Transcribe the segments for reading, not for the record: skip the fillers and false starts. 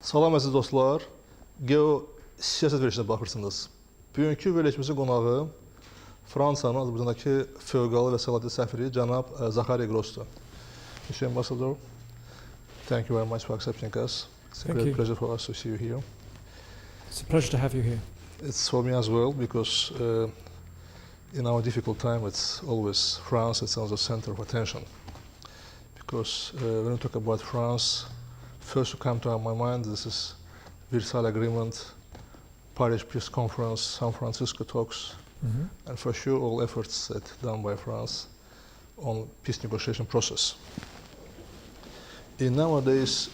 Salam əziz dostlar, Geo-siyaset verilişinə baxırsınız. Bugünkü verilişimizin qonağı Fransanın Azərbaycandakı fövqəladə və səlahiyyətli səfiri cənab Zacharie Gross'dur. Monsieur Ambassador, thank you very much for accepting us. It's a great pleasure for us to see you here. It's a pleasure to have you here. It's for me as well, because in our difficult time, it's always France, it's on the center of attention. Because when we talk about France, first to come to my mind, this is Versailles Agreement, Paris Peace Conference, San Francisco talks, and for sure all efforts that done by France on peace negotiation process. In nowadays,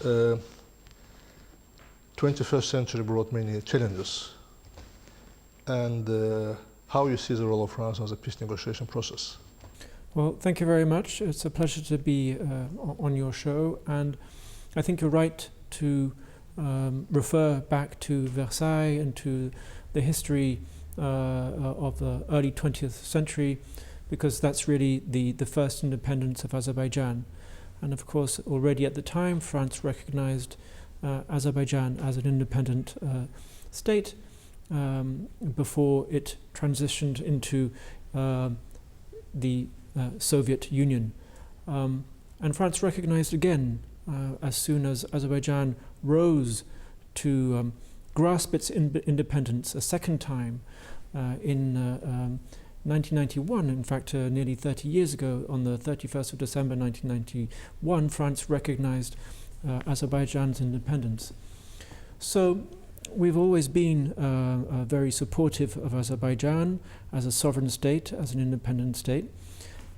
21st century brought many challenges, and how you see the role of France in the peace negotiation process? Well, thank you very much. It's a pleasure to be on your show, and I think you're right to refer back to Versailles and to the history of the early 20th century, because that's really the first independence of Azerbaijan. And of course, already at the time, France recognized Azerbaijan as an independent state before it transitioned into the Soviet Union. And France recognized again as soon as Azerbaijan rose to grasp its independence a second time in 1991, in fact nearly 30 years ago, on the 31st of December 1991, France recognized Azerbaijan's independence. So we've always been very supportive of Azerbaijan as a sovereign state, as an independent state,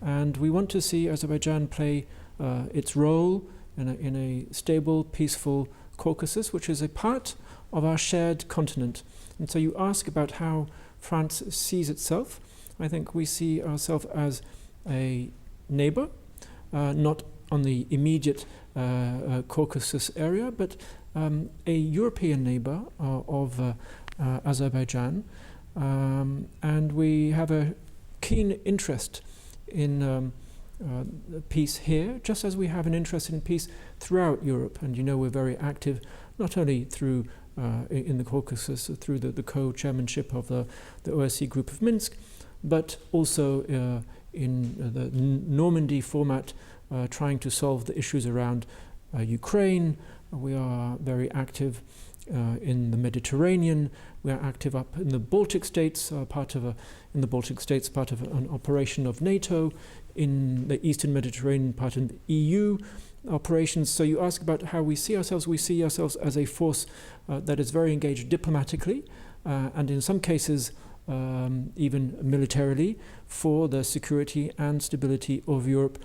and we want to see Azerbaijan play its role in a stable, peaceful Caucasus, which is a part of our shared continent. And so you ask about how France sees itself. I think we see ourselves as a neighbor, not on the immediate Caucasus area, but a European neighbor of Azerbaijan. And we have a keen interest in peace here, just as we have an interest in peace throughout Europe. And you know, we're very active, not only through in the Caucasus, through the co-chairmanship of the OSCE Group of Minsk, but also in the Normandy format, trying to solve the issues around Ukraine. We are very active in the Mediterranean. We are active up in the Baltic states, part of an operation of NATO, in the Eastern Mediterranean, part of the EU operations. So you ask about how we see ourselves. We see ourselves as a force that is very engaged diplomatically, and in some cases even militarily, for the security and stability of Europe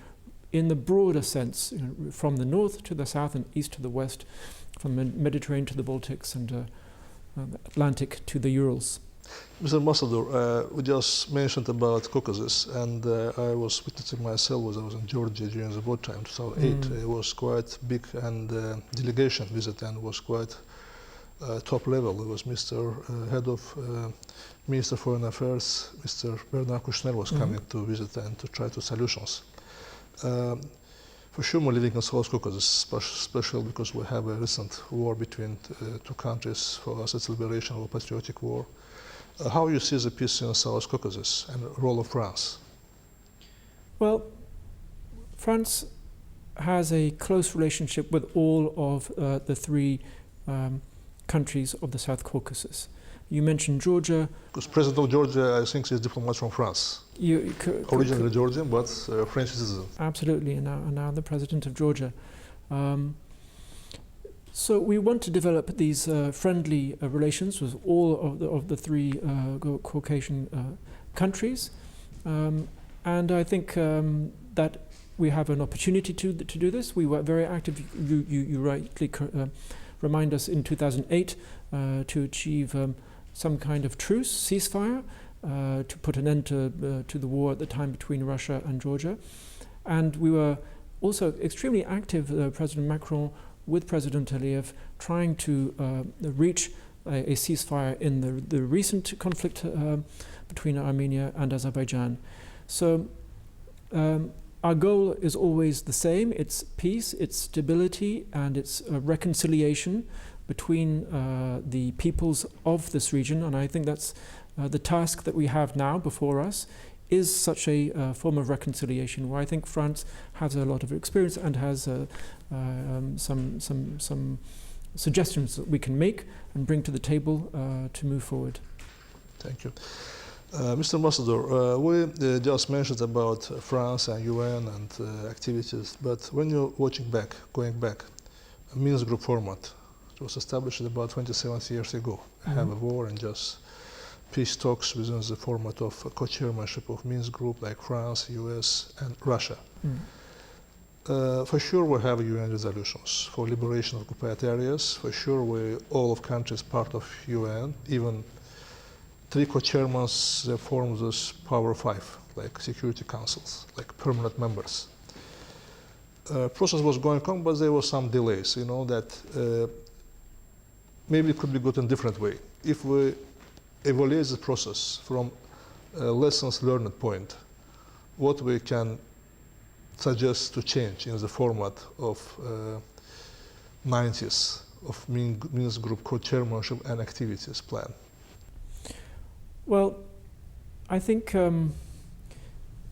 in the broader sense, from the north to the south and east to the west, from the Mediterranean to the Baltics and the Atlantic to the Urals. Mr. Ambassador, we just mentioned about Caucasus, and I was witnessing myself when I was in Georgia during the wartime, 2008. It was quite big, and delegation visit, and was quite top level. It was Mr. Head of Minister of Foreign Affairs, Mr. Bernard Kouchner was coming to visit and to try to solutions. For sure, we're living in South Caucasus, special because we have a recent war between two countries. For us, it's liberation or patriotic war. How you see the peace in South Caucasus and the role of France? Well, France has a close relationship with all of the three countries of the South Caucasus. You mentioned Georgia. Because President of Georgia, I think, is diplomat from France. Originally Georgian, but French citizen. Absolutely, and now the President of Georgia. So we want to develop these friendly relations with all of the three Caucasian countries, and I think that we have an opportunity to do this. We were very active. You rightly remind us in 2008 to achieve some kind of truce, ceasefire, to put an end to the war at the time between Russia and Georgia, and we were also extremely active, President Macron with President Aliyev, trying to reach a ceasefire in the recent conflict between Armenia and Azerbaijan. So our goal is always the same. It's peace, it's stability, and it's reconciliation between the peoples of this region, and I think that's the task that we have now before us, is such a form of reconciliation, where I think France has a lot of experience and has some suggestions that we can make and bring to the table to move forward. Thank you. Mr. Ambassador, we just mentioned about France and UN and activities, but when you're going back, a Minsk Group format, it was established about 27 years ago. Have a war and just peace talks within the format of co-chairmanship of Minsk Group, like France, US, and Russia. For sure, we have UN resolutions for liberation of occupied areas. For sure, all of countries part of UN, even 3 co-chairmans, they form this Power 5, like Security Councils, like permanent members. Process was going on, but there were some delays. You know that maybe it could be good in a different way. If we evaluate the process from a lessons learned point, what we can suggest to change in the format of 90s of Minsk Group co-chairmanship and activities plan? Well, I think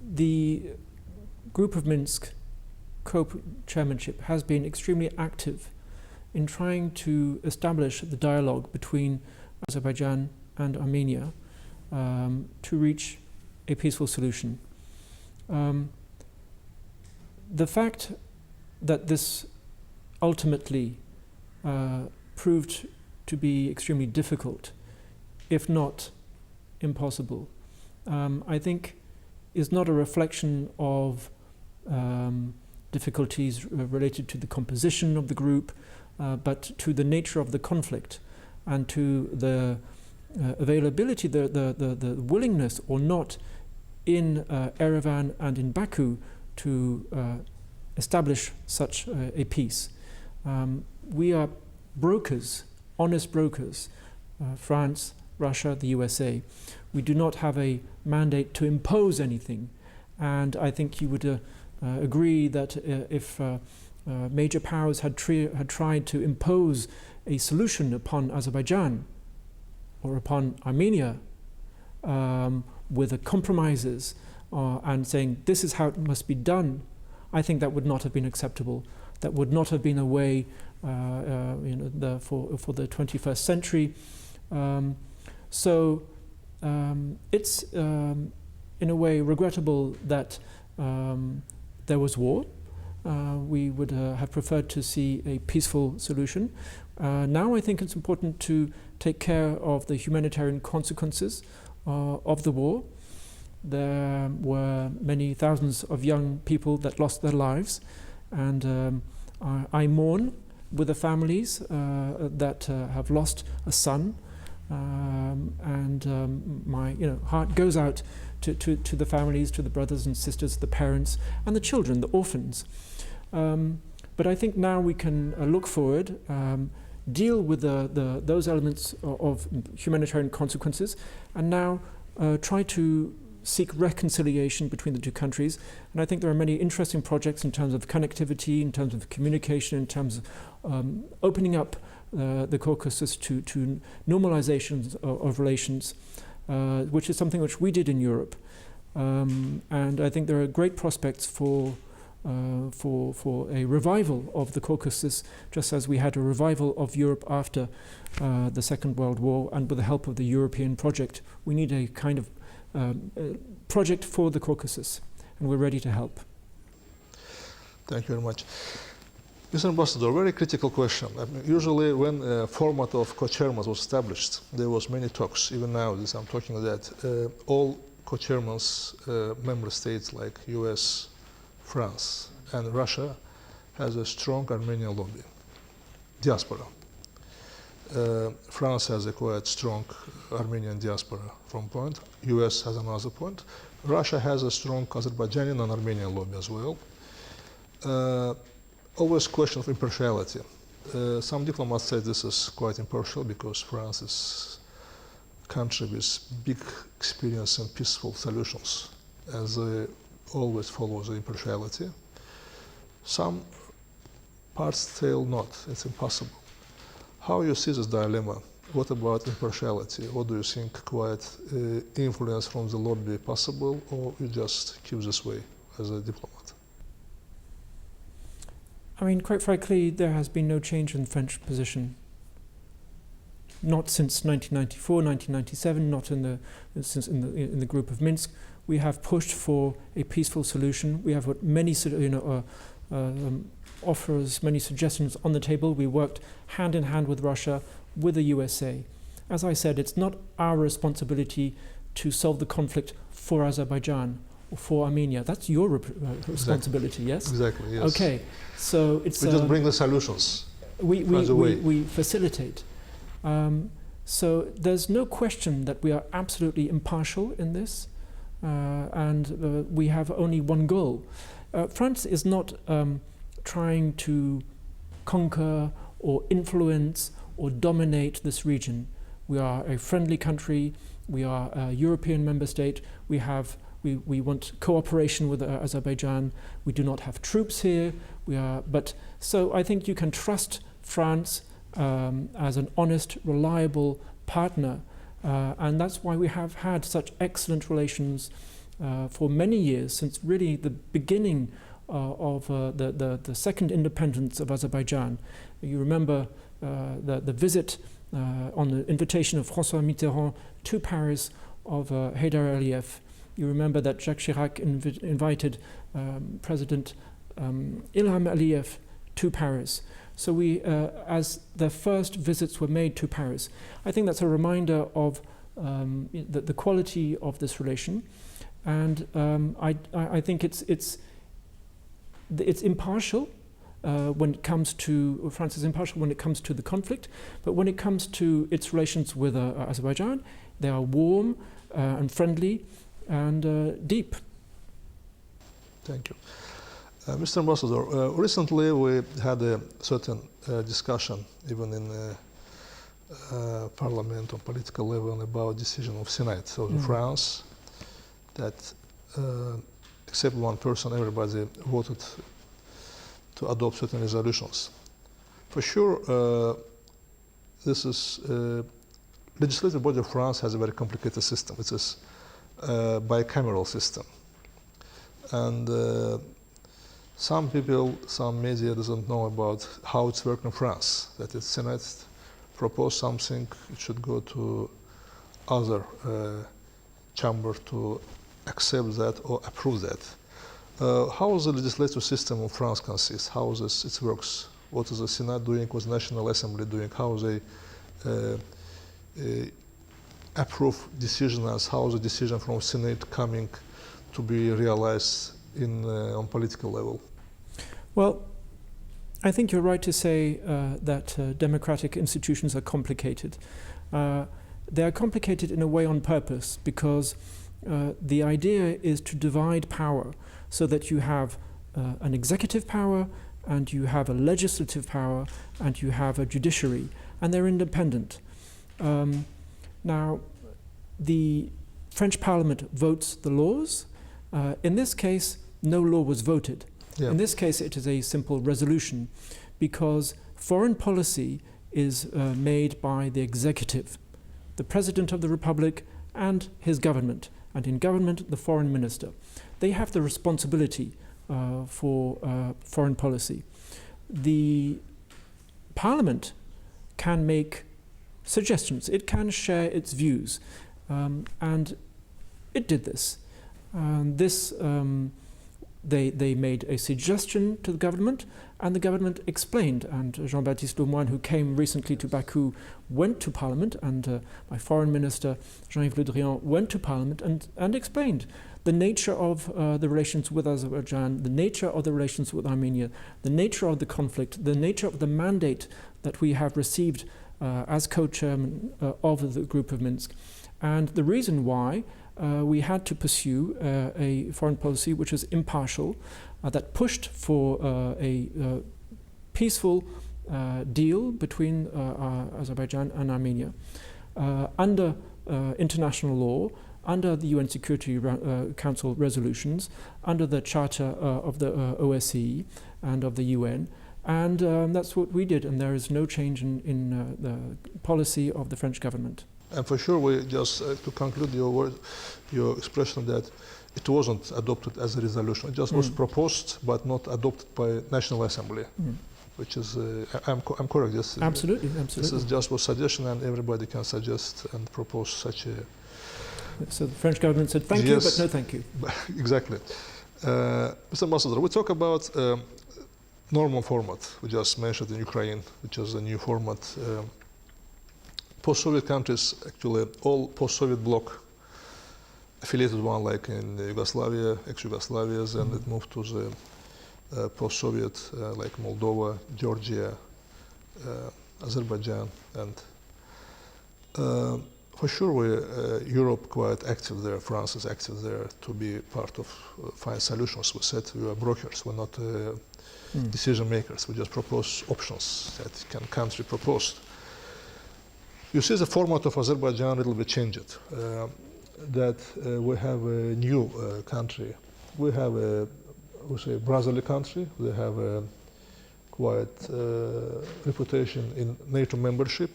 the Group of Minsk co-chairmanship has been extremely active in trying to establish the dialogue between Azerbaijan and Armenia to reach a peaceful solution. The fact that this ultimately proved to be extremely difficult, if not impossible, I think is not a reflection of difficulties related to the composition of the group, but to the nature of the conflict and to the availability, the willingness or not in Yerevan and in Baku to establish such a peace. We are brokers, honest brokers, France, Russia, the USA. We do not have a mandate to impose anything, and I think you would agree that if major powers had tried to impose a solution upon Azerbaijan or upon Armenia with the compromises and saying this is how it must be done, I think that would not have been acceptable. That would not have been a way for the 21st century. So it's in a way regrettable that there was war. We would have preferred to see a peaceful solution. Now I think it's important to take care of the humanitarian consequences of the war. There were many thousands of young people that lost their lives, and I mourn with the families that have lost a son, and my heart goes out to the families, to the brothers and sisters, the parents, and the children, the orphans. But I think now we can look forward, deal with those elements of humanitarian consequences, and now try to seek reconciliation between the two countries. And I think there are many interesting projects in terms of connectivity, in terms of communication, in terms of opening up the Caucasus to normalization of relations, which is something which we did in Europe. And I think there are great prospects for a revival of the Caucasus, just as we had a revival of Europe after the Second World War, and with the help of the European project. We need a kind of project for the Caucasus, and we're ready to help. Thank you very much. Mr. Ambassador, very critical question. I mean, usually when a format of co-chairmans was established, there was many talks. Even now, I'm talking that all co-chairmans, member states like US, France, and Russia has a strong Armenian lobby, diaspora. France has a quite strong Armenian diaspora from point. US has another point. Russia has a strong Azerbaijani and Armenian lobby as well. Always question of impartiality. Some diplomats say this is quite impartial because France is a country with big experience in peaceful solutions, and they always follow the impartiality. Some parts still not. It's impossible. How you see this dilemma? What about impartiality? What do you think quite influence from the lobby possible, or you just keep this way as a diplomat? I mean, quite frankly, there has been no change in the French position. Not since 1994, 1997, not since in the group of Minsk. We have pushed for a peaceful solution. We have put many offers, many suggestions on the table. We worked hand in hand with Russia, with the USA. As I said, it's not our responsibility to solve the conflict for Azerbaijan or for Armenia. That's your responsibility, yes? Exactly, yes. Okay, so it's... We just bring the solutions. We facilitate. So there's no question that we are absolutely impartial in this, and we have only one goal. France is not trying to conquer or influence or dominate this region. We are a friendly country. We are a European member state. We want cooperation with Azerbaijan. We do not have troops here. So I think you can trust France as an honest, reliable partner, and that's why we have had such excellent relations for many years, since really the beginning of the second independence of Azerbaijan. You remember the visit on the invitation of François Mitterrand to Paris of Heydar Aliyev. You remember that Jacques Chirac invited President Ilham Aliyev to Paris. So as the first visits were made to Paris, I think that's a reminder of the quality of this relation, and I think it's impartial when it comes to France is impartial when it comes to the conflict, but when it comes to its relations with Azerbaijan, they are warm and friendly and deep. Thank you. Mr. Ambassador, recently we had a certain discussion, even in Parliament on political level, about decision of Senate of France that, except one person, everybody voted to adopt certain resolutions. For sure, this is legislative body of France has a very complicated system. It is a bicameral system, and some people, some media doesn't know about how it's working in France. That the Senate propose something, it should go to other chamber to accept that or approve that. How is the legislative system of France consist? How is it works? What is the Senate doing? What is the National Assembly doing? How they approve decisions? How is the decision from Senate coming to be realized on political level? Well, I think you're right to say that democratic institutions are complicated. They are complicated in a way on purpose, because the idea is to divide power so that you have an executive power, and you have a legislative power, and you have a judiciary, and they're independent. Now, the French Parliament votes the laws. In this case, no law was voted. Yeah. In this case, it is a simple resolution, because foreign policy is made by the executive, the President of the Republic and his government, and in government, the foreign minister. They have the responsibility for foreign policy. The Parliament can make suggestions, it can share its views, and it did this. They made a suggestion to the government, and the government explained. And Jean-Baptiste Lemoyne, who came recently to Baku, went to Parliament, and my foreign minister, Jean-Yves Le Drian, went to Parliament and explained the nature of the relations with Azerbaijan, the nature of the relations with Armenia, the nature of the conflict, the nature of the mandate that we have received as co-chairman of the Group of Minsk, and the reason why we had to pursue a foreign policy which is impartial, that pushed for a peaceful deal between Azerbaijan and Armenia under international law, under the UN Security Council resolutions, under the Charter of the OSCE and of the UN, And that's what we did, and there is no change in the policy of the French government. And for sure, we just, to conclude your expression that it wasn't adopted as a resolution. It just was proposed, but not adopted by National Assembly, which is, I'm correct, yes? Absolutely. This is just a suggestion, and everybody can suggest and propose such a... So the French government said thank you, but no thank you. Exactly. Mr. Ambassador, we talk about normal format. We just mentioned in Ukraine, which is a new format. Post-Soviet countries, actually all post-Soviet bloc affiliated one, like in Yugoslavia, ex-Yugoslavias, and it moved to the post-Soviet, like Moldova, Georgia, Azerbaijan, and for sure Europe quite active there, France is active there to be part of find solutions. We said we are brokers, we're not decision makers, we just propose options that country proposed. You see the format of Azerbaijan a little bit changed. That we have a new country. We have a, we say, brotherly country. They have a quite reputation in NATO membership.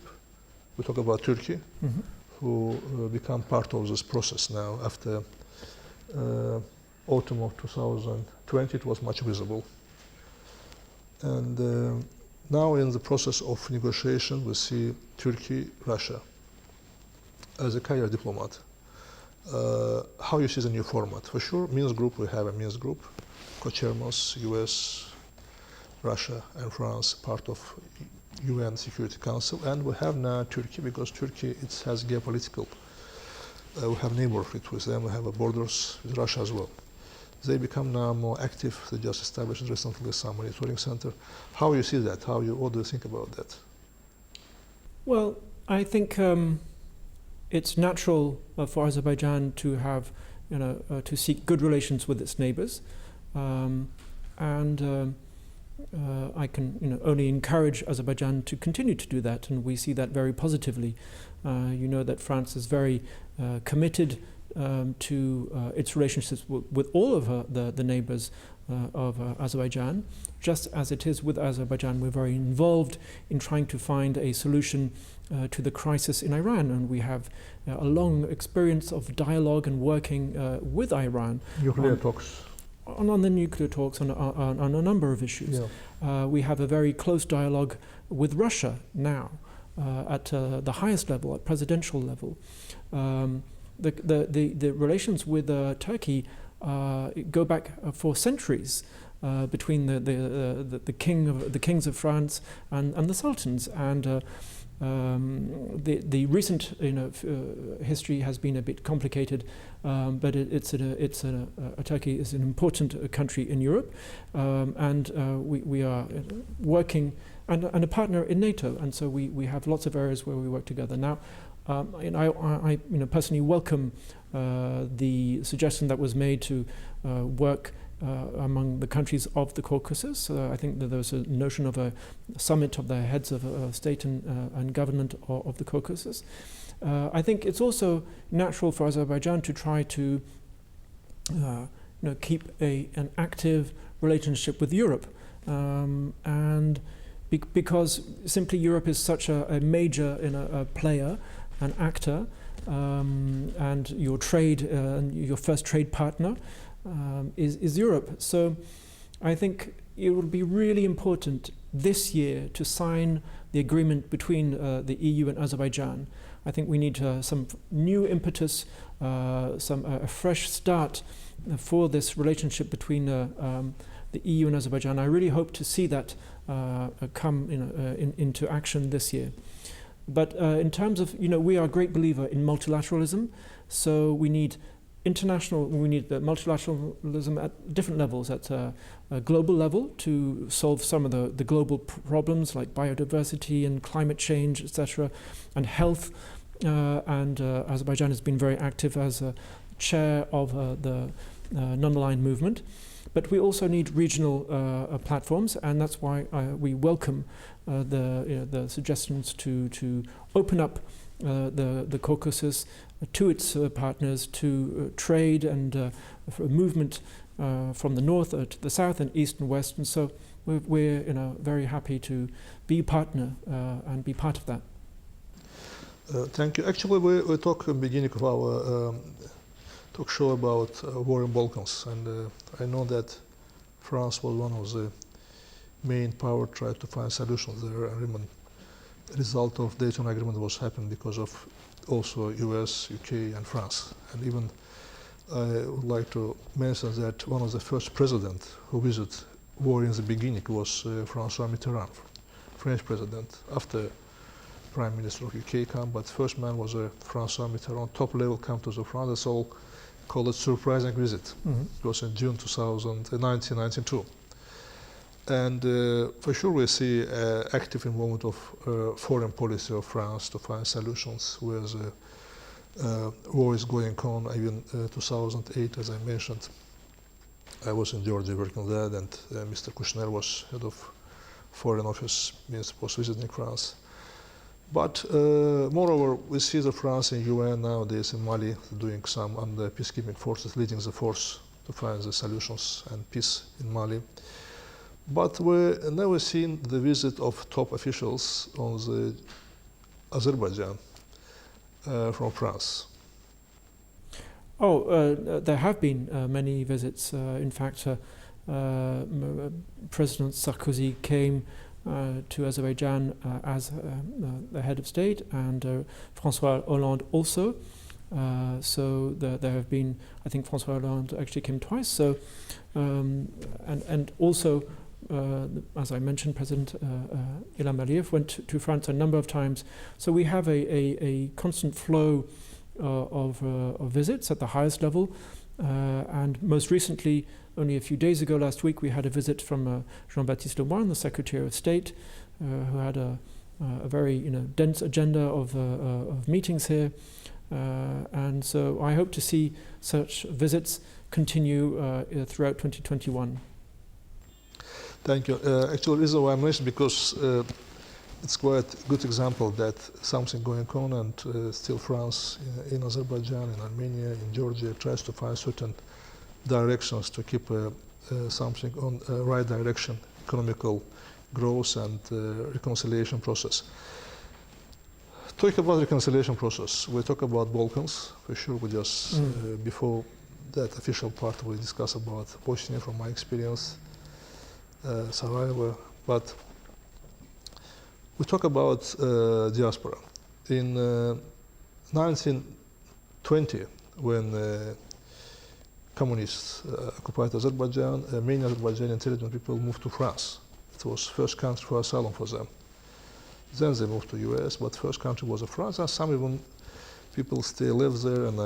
We talk about Turkey, who become part of this process now. After autumn of 2020, it was much visible. And now in the process of negotiation, we see Turkey, Russia as a career diplomat. How you see the new format? For sure, Minsk group, we have a Minsk group, co-chairmans, US, Russia and France, part of UN Security Council, and we have now Turkey, because Turkey it has geopolitical, we have neighborhood with them, we have borders with Russia as well. They become now more active. They just established recently some monitoring center. How you see that? What do you think about that? Well, I think it's natural for Azerbaijan to have, to seek good relations with its neighbors, and I can, only encourage Azerbaijan to continue to do that, and we see that very positively. You know that France is very committed to its relationships with all of the neighbors of Azerbaijan. Just as it is with Azerbaijan, we're very involved in trying to find a solution to the crisis in Iran, and we have a long experience of dialogue and working with Iran. Nuclear talks. On the nuclear talks, on a number of issues. Yeah. We have a very close dialogue with Russia now at the highest level, at presidential level. The relations with Turkey go back for centuries between the kings of France and the sultans, and the recent history has been a bit complicated, but Turkey is an important country in Europe, and we are working and a partner in NATO, and so we have lots of areas where we work together now. And I personally welcome the suggestion that was made to work among the countries of the Caucasus. I think that there was a notion of a summit of the heads of state and government of the Caucasus. I think it's also natural for Azerbaijan to try to keep an active relationship with Europe, and because simply Europe is such a major player, an actor, and your trade, your first trade partner is Europe. So I think it will be really important this year to sign the agreement between the EU and Azerbaijan. I think we need some new impetus, a fresh start for this relationship between the EU and Azerbaijan. I really hope to see that come into action this year. But in terms of, we are a great believer in multilateralism, so we need the multilateralism at different levels, at a global level to solve some of the global problems like biodiversity and climate change, etc., and health. And Azerbaijan has been very active as a chair of the non-aligned movement. But we also need regional platforms, and that's why we welcome the suggestions to open up the Caucasus to its partners, to trade and for movement from the north to the south and east and west. And so we're very happy to be a partner and be part of that. Thank you. Actually, we talked at the beginning of our talk show about war in Balkans, and I know that France was one of the main power tried to find solutions there, and even the result of Dayton Agreement was happened because of also US, UK, and France. And even I would like to mention that one of the first presidents who visited war in the beginning was François Mitterrand, French president, after Prime Minister of UK came, but first man was François Mitterrand, top level come to the France. That's all called a surprising visit. It was in June 1992. And for sure we see active involvement of foreign policy of France to find solutions where the war is going on. Even 2008, as I mentioned, I was in Georgia working there, and Mr. Kushner was head of foreign office, means was visiting France. But moreover, we see that France and UN nowadays in Mali doing some under peacekeeping forces, leading the force to find the solutions and peace in Mali. But we never seen the visit of top officials on the Azerbaijan from France. Oh, there have been many visits. In fact, President Sarkozy came to Azerbaijan as the head of state, and François Hollande also. So there have been, I think François Hollande actually came twice. So and also, as I mentioned, President Ilham Aliyev went to France a number of times. So we have a constant flow of visits at the highest level, and most recently, only a few days ago, last week, we had a visit from Jean-Baptiste Lemoyne, the Secretary of State, who had a very dense agenda of meetings here, and so I hope to see such visits continue throughout 2021. Thank you. Actually, the reason why I mentioned because it's quite a good example that something going on, and still France in Azerbaijan, in Armenia, in Georgia tries to find certain directions to keep something on right direction, economical growth and reconciliation process. Talk about reconciliation process. We talk about Balkans for sure. We just before that official part we discuss about Bosnia from my experience. Sarajevo, but we talk about diaspora. In 1920, when communists occupied Azerbaijan, many Azerbaijani intelligent people moved to France. It was first country for asylum for them. Then they moved to US, but first country was France, and some even people still live there, and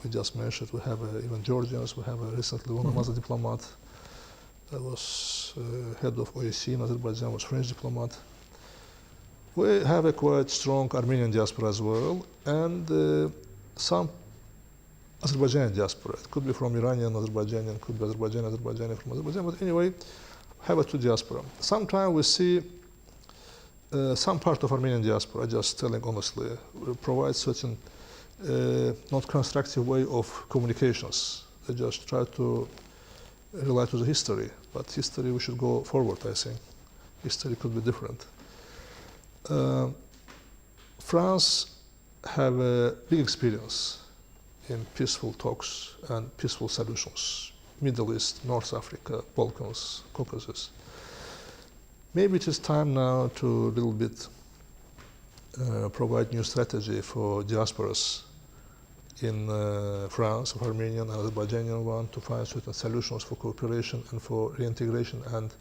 we just mentioned we have even Georgians. We have recently one other diplomat that was head of OSCE in Azerbaijan, was French diplomat. We have a quite strong Armenian diaspora as well, and some Azerbaijani diaspora. It could be from Iranian Azerbaijani, could be Azerbaijani from Azerbaijan, but anyway, have a two diaspora. Sometimes we see some part of Armenian diaspora, just telling honestly, provide certain not constructive way of communications. They just try to rely to the history, but history we should go forward, I think. History could be different. France have a big experience in peaceful talks and peaceful solutions. Middle East, North Africa, Balkans, Caucasus. Maybe it is time now to a little bit provide new strategy for diasporas in France, of Armenian and Azerbaijani one, to find certain solutions for cooperation and for reintegration and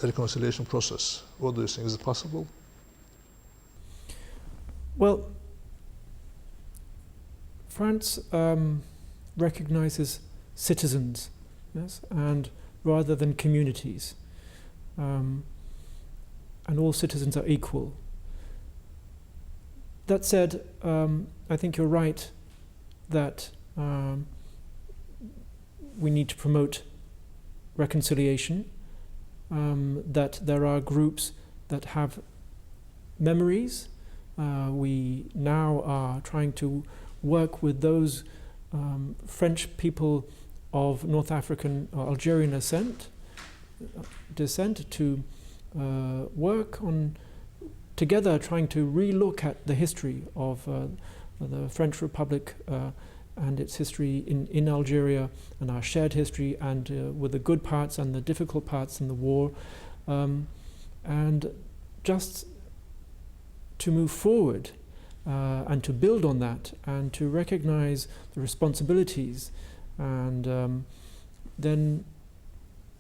reconciliation process. What do you think? Is it possible? Well, France recognizes citizens, yes, and rather than communities, and all citizens are equal. That said, I think you're right that we need to promote reconciliation, that there are groups that have memories. We now are trying to work with those French people of North African or Algerian ascent descent to work on together, trying to re-look at the history of the French Republic and its history in Algeria, and our shared history, and with the good parts and the difficult parts in the war, and just to move forward and to build on that, and to recognize the responsibilities. And then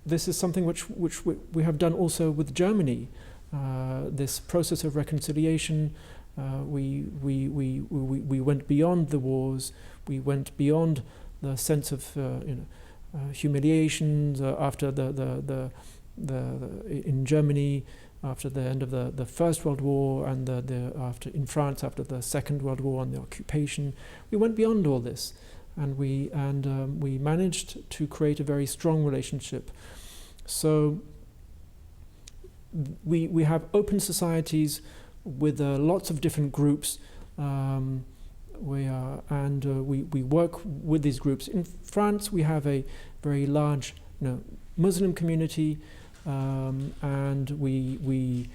this is something which we have done also with Germany. This process of reconciliation, we went beyond the wars. We went beyond the sense of humiliations after in Germany after the end of the First World War, and after in France after the Second World War and the occupation. We went beyond all this, and we managed to create a very strong relationship. So we have open societies with lots of different groups. We work with these groups. In France, we have a very large, Muslim community, and we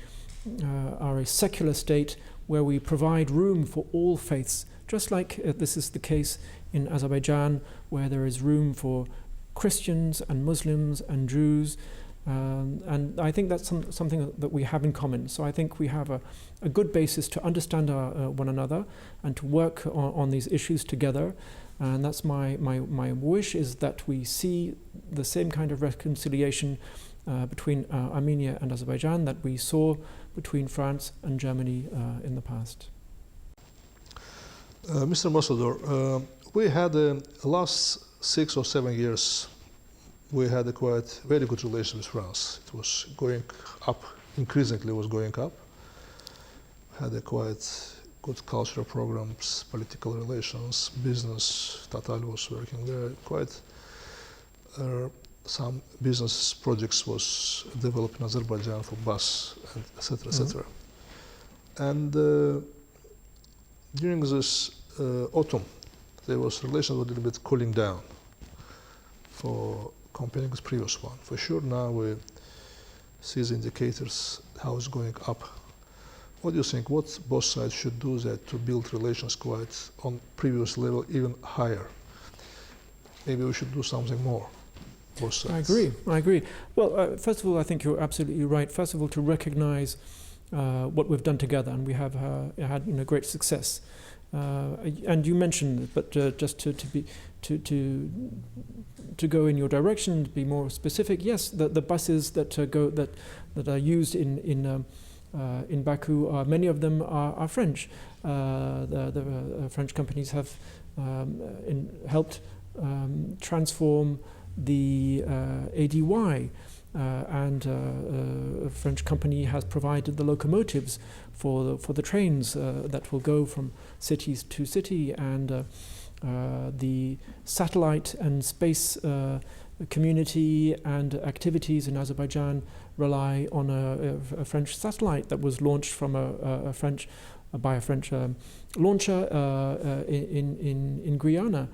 are a secular state where we provide room for all faiths, just like this is the case in Azerbaijan, where there is room for Christians and Muslims and Jews. And I think that's something that we have in common. So I think we have a good basis to understand one another and to work on these issues together. And that's my wish, is that we see the same kind of reconciliation between Armenia and Azerbaijan that we saw between France and Germany in the past. Mr. Ambassador, we had the last 6 or 7 years we had a quite very good relation with France. It was going up, increasingly was going up. Had a quite good cultural programs, political relations, business. Total was working there. Quite some business projects was developed in Azerbaijan for bus, and etc., etc. And during this autumn, there was relations were a little bit cooling down for comparing with previous one. For sure, now we see the indicators how it's going up. What do you think? What both sides should do that to build relations quite on previous level, even higher? Maybe we should do something more. Both sides. I agree. Well, first of all, I think you're absolutely right. First of all, to recognize what we've done together, and we have had great success. And you mentioned, but just to go in your direction, to be more specific, yes, the buses that are used in Baku, many of them are French. The French companies have helped transform the ADY, and a French company has provided the locomotives for the trains that will go from cities to city, and the satellite and space community and activities in Azerbaijan rely on a French satellite that was launched from by a French launcher in Guyana.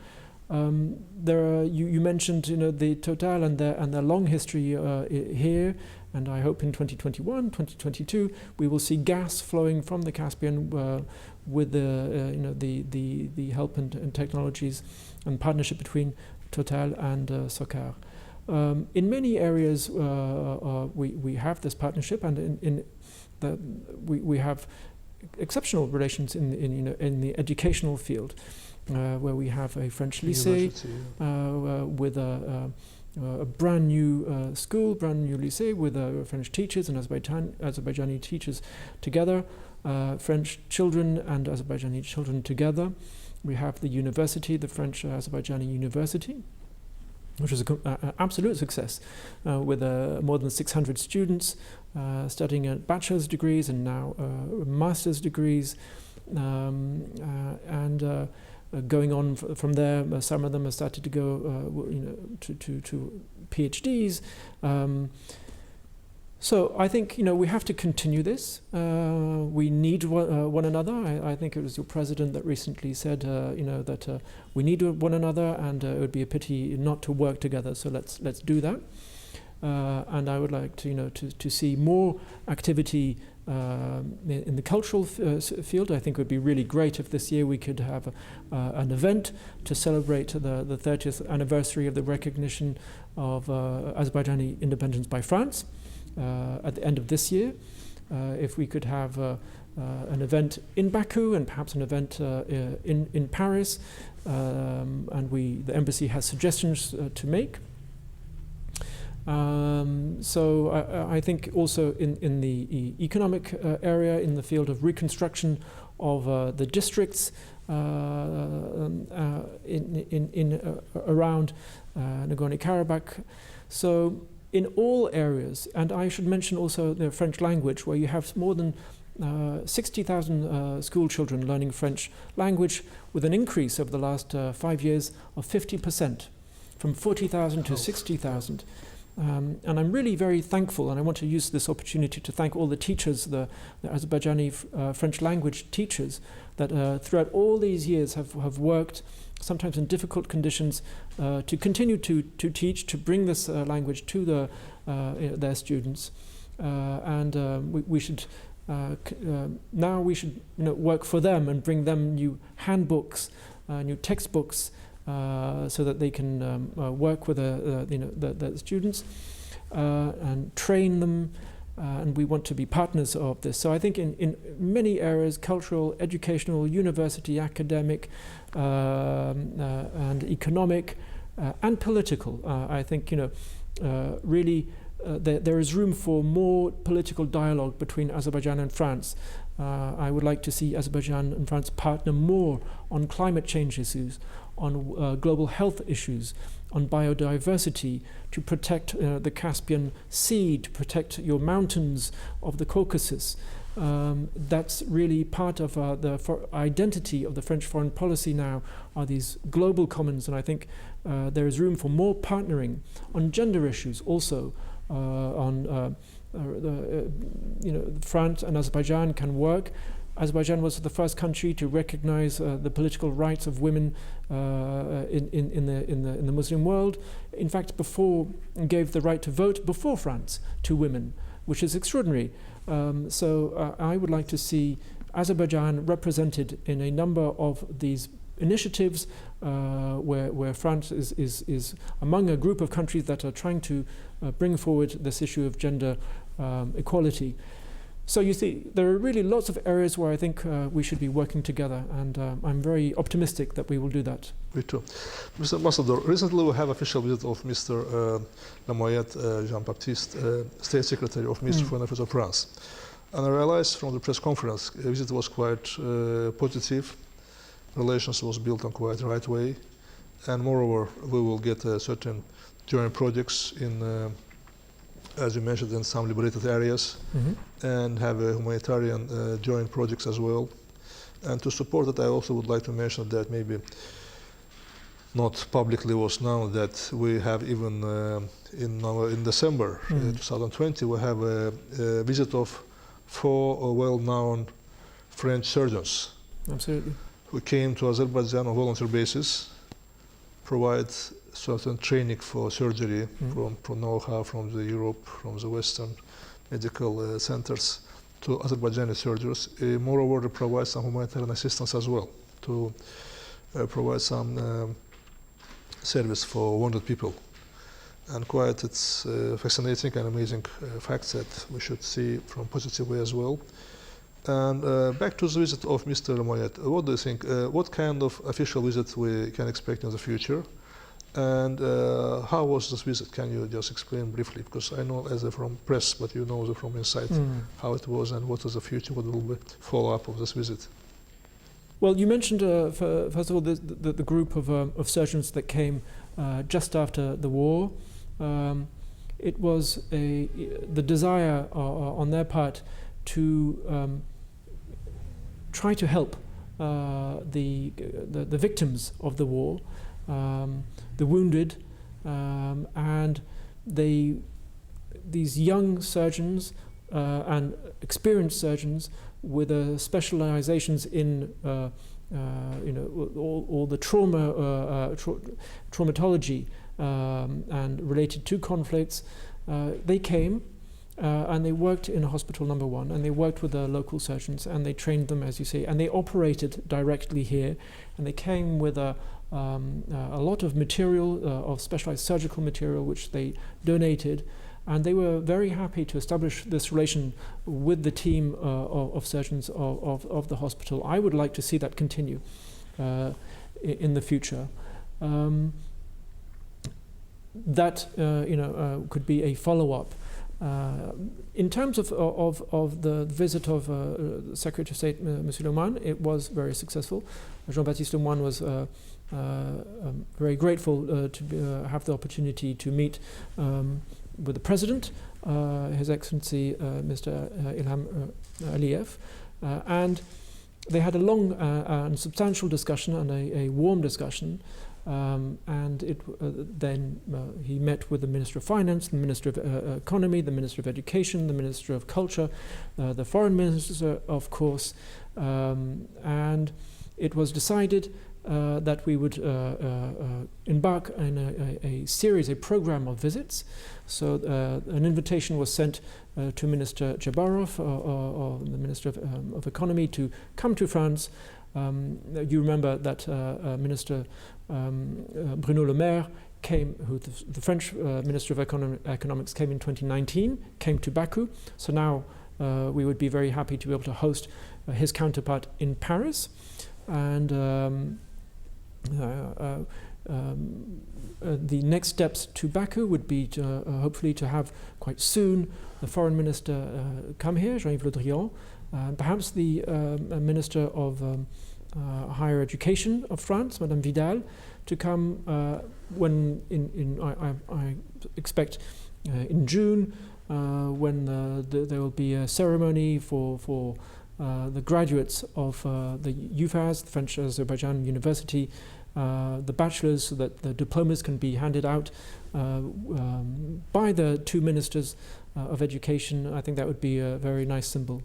You mentioned the Total and their long history here, and I hope in 2021, 2022 we will see gas flowing from the Caspian with the help and technologies and partnership between Total and Socar. In many areas we have this partnership, and we have exceptional relations in the educational field. Where we have a French lycée with a brand new school, brand new lycée with French teachers and Azerbaijani teachers together, French children and Azerbaijani children together. We have the university, the French Azerbaijani University, which is an absolute success, with more than 600 students studying at bachelor's degrees and now master's degrees, and going on from there. Some of them have started to go to PhDs. So I think we have to continue this. We need one another. I think it was your president that recently said that we need one another, and it would be a pity not to work together. So let's do that. and I would like to see more activity in the cultural field. I think it would be really great if this year we could have an event to celebrate the 30th anniversary of the recognition of Azerbaijani independence by France at the end of this year. If we could have an event in Baku and perhaps an event in Paris, and the embassy has suggestions to make. So I think also in the economic area, in the field of reconstruction of the districts around Nagorno-Karabakh. So in all areas, and I should mention also the French language, where you have more than 60,000 school children learning French language, with an increase over the last 5 years of 50%, from 40,000 to 60,000. And I'm really very thankful, and I want to use this opportunity to thank all the teachers, the Azerbaijani French language teachers, that throughout all these years have worked, sometimes in difficult conditions, to continue to teach, to bring this language to their students. We should now work for them and bring them new handbooks, new textbooks, so that they can work with the students and train them, and we want to be partners of this. So I think in many areas, cultural, educational, university, academic, and economic, and political, I think really there is room for more political dialogue between Azerbaijan and France. I would like to see Azerbaijan and France partner more on climate change issues, on global health issues, on biodiversity, to protect the Caspian Sea, to protect your mountains of the Caucasus. That's really part of the identity of the French foreign policy now, are these global commons, and I think there is room for more partnering on gender issues also. France and Azerbaijan can work. Azerbaijan was the first country to recognize the political rights of women in the Muslim world. In fact, gave the right to vote before France to women, which is extraordinary. So I would like to see Azerbaijan represented in a number of these initiatives where France is among a group of countries that are trying to bring forward this issue of gender equality. So you see, there are really lots of areas where I think we should be working together, and I'm very optimistic that we will do that. Me too. Mr. Ambassador, recently we have official visit of Mr. Jean-Baptiste, State Secretary of Ministry of Foreign Affairs of France. And I realized from the press conference, the visit was quite positive. Relations was built on quite the right way. And moreover, we will get certain joint projects in as you mentioned, in some liberated areas, and have humanitarian joint projects as well. And to support that, I also would like to mention that maybe not publicly was known that we have even in December 2020, we have a visit of 4 well-known French surgeons. Absolutely. Who came to Azerbaijan on volunteer basis, provide certain training for surgery from know-how from the Europe, from the Western medical centers to Azerbaijani surgeons. Moreover, they provide some humanitarian assistance as well to provide some service for wounded people. And quite it's fascinating and amazing facts that we should see from a positive way as well. And back to the visit of Mr. Moyet, what do you think? What kind of official visit we can expect in the future? And how was this visit? Can you just explain briefly? Because I know as from press, but you know from inside how it was and what is the future, what will be follow-up of this visit? Well, you mentioned, first of all, the group of surgeons that came just after the war. It was the desire on their part to try to help the victims of the war, the wounded, and these young surgeons and experienced surgeons with specializations in all the traumatology and related to conflicts, they came and they worked in hospital number 1, and they worked with the local surgeons, and they trained them, as you say, and they operated directly here, and they came with a lot of material, of specialized surgical material, which they donated, and they were very happy to establish this relation with the team of surgeons of the hospital. I would like to see that continue in the future. That could be a follow-up. In terms of the visit of Secretary of State Monsieur Lemoine, it was very successful. Jean-Baptiste Lemoine was very grateful to have the opportunity to meet with the President, His Excellency Mr. Ilham Aliyev, and they had a long and substantial discussion and a warm discussion. And then he met with the Minister of Finance, the Minister of Economy, the Minister of Education, the Minister of Culture, the Foreign Minister, of course, and it was decided that we would embark in a program of visits. So an invitation was sent to Minister Jabarov, or the Minister of Economy, to come to France. You remember that Minister Bruno Le Maire came, who the French Minister of Economics came in 2019, came to Baku. So now we would be very happy to be able to host his counterpart in Paris. And the next steps to Baku would be to, hopefully to have quite soon the Foreign Minister come here, Jean-Yves Le Drian, perhaps the Minister of Higher Education of France, Madame Vidal, to come when I expect in June, when there will be a ceremony for the graduates of the UFAS, the French Azerbaijan University, the bachelors, so that the diplomas can be handed out by the two ministers of education. I think that would be a very nice symbol.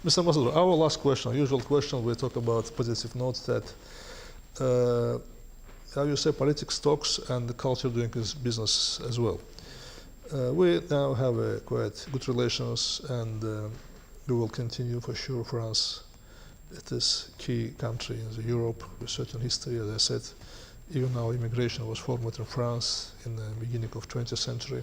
Mr. Ambassador, our last question, usual question, we talk about positive notes that, how you say, politics talks and the culture doing its business as well. We now have quite good relations, and we will continue for sure. France, it is key country in Europe with certain history, as I said. Even now immigration was formed in France in the beginning of 20th century.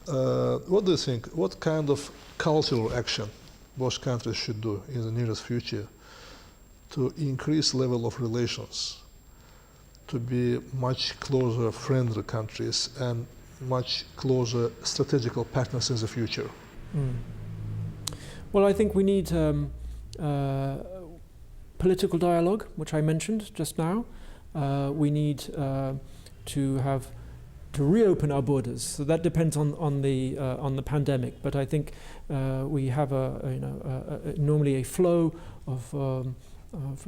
What do you think? What kind of cultural action both countries should do in the nearest future to increase level of relations, to be much closer friendly countries and much closer strategical partners in the future? Well, I think we need political dialogue, which I mentioned just now. We need to reopen our borders. So that depends on the pandemic. But I think we have normally a flow of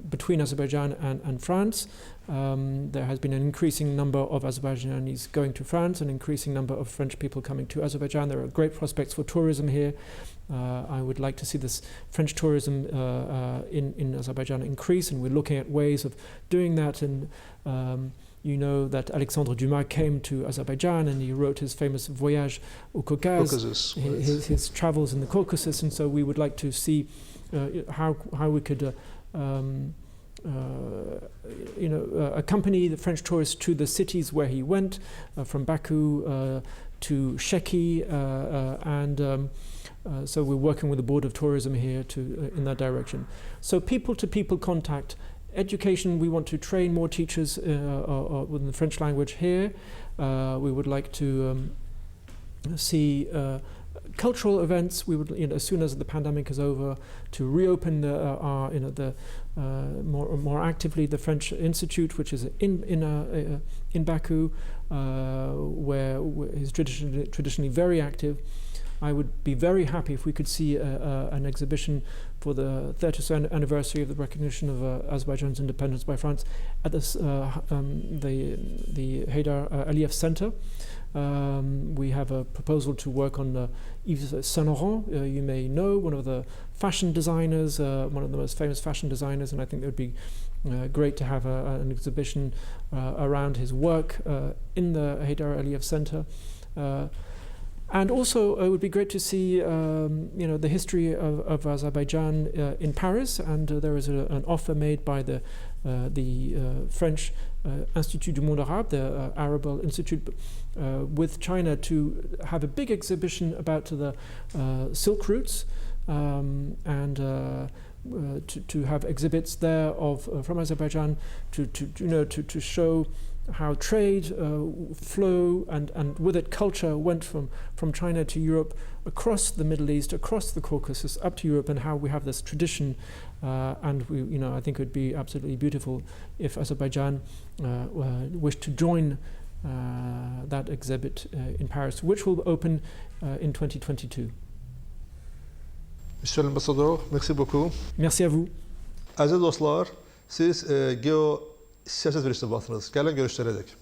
between Azerbaijan and France. There has been an increasing number of Azerbaijanis going to France, an increasing number of French people coming to Azerbaijan. There are great prospects for tourism here. I would like to see this French tourism in Azerbaijan increase, and we're looking at ways of doing that. And you know that Alexandre Dumas came to Azerbaijan and he wrote his famous Voyage au Caucase, his travels in the Caucasus, and so we would like to see how we could accompany the French tourists to the cities where he went, from Baku to Sheki, and so we're working with the Board of Tourism here in that direction. So people-to-people contact. Education, we want to train more teachers within the French language here. We would like to see cultural events. We would, as soon as the pandemic is over, to reopen more actively the French Institute, which is in Baku, where is traditionally very active. I would be very happy if we could see an exhibition for the 30th anniversary of the recognition of Azerbaijan's independence by France at the Haydar Aliyev Center. We have a proposal to work on Yves Saint Laurent, you may know, one of the fashion designers, one of the most famous fashion designers, and I think it would be great to have an exhibition around his work in the Haydar Aliyev Center. And also, it would be great to see, the history of Azerbaijan in Paris. And there is an offer made by the French Institut du Monde Arabe, the Arab Institute, with China to have a big exhibition about the Silk routes, and to have exhibits there from Azerbaijan to show how trade flow and with it culture went from China to Europe, across the Middle East, across the Caucasus, up to Europe, and how we have this tradition. And I think it would be absolutely beautiful if Azerbaijan wished to join that exhibit in Paris, which will open in 2022. Monsieur l'ambassadeur, merci beaucoup. Merci à vous. Aziz dostlar, siz siyaset virüsüne baktınız. Gəlin görüşlərə dək.